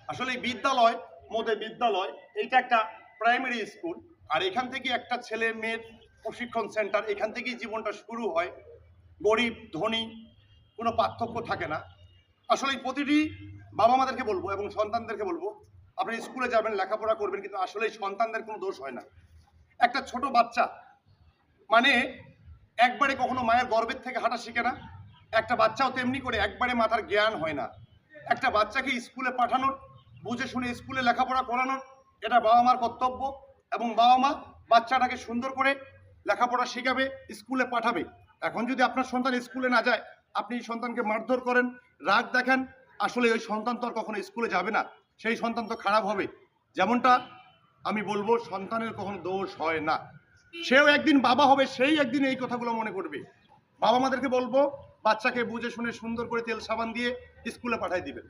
আসলে এই বিদ্যালয়, মোদের বিদ্যালয়, এইটা একটা প্রাইমারি স্কুল। আর এখান থেকে একটা ছেলে মেয়ের প্রশিক্ষণ সেন্টার। এখান থেকেই জীবনটা শুরু হয়। গরিব ধনী কোনো পার্থক্য থাকে না। আসলে এই প্রতিটি বাবা মাদেরকে বলবো এবং সন্তানদেরকে বলবো, আপনি স্কুলে যাবেন, লেখাপড়া করবেন, কিন্তু আসলে এই সন্তানদের কোনো দোষ হয় না। একটা ছোট বাচ্চা মানে একবারে কখনো মায়ের গর্ভের থেকে হাঁটা শিখে না। একটা বাচ্চাও তেমনি করে একবারে মাথার জ্ঞান হয় না। একটা বাচ্চাকে স্কুলে পাঠানোর, বুঝে শুনে স্কুলে লেখাপড়া করানোর, এটা বাবা মার কর্তব্য। এবং বাবা মা বাচ্চাটাকে সুন্দর করে লেখাপড়া শেখাবে, স্কুলে পাঠাবে। এখন যদি আপনার সন্তান স্কুলে না যায়, আপনি সন্তানকে মারধর করেন, রাগ দেখান, আসলে ওই সন্তান তো আর কখনো স্কুলে যাবে না। সেই সন্তান তো খারাপ হবে। যেমনটা আমি বলবো, সন্তানের কখনো দোষ হয় না। সেও একদিন বাবা হবে, সেই একদিন এই কথাগুলো মনে করবে। বাবা মাদেরকে বলবো, বাচ্চাকে বুঝে শুনে সুন্দর করে তেল সাবান দিয়ে স্কুলে পাঠাই দিবেন।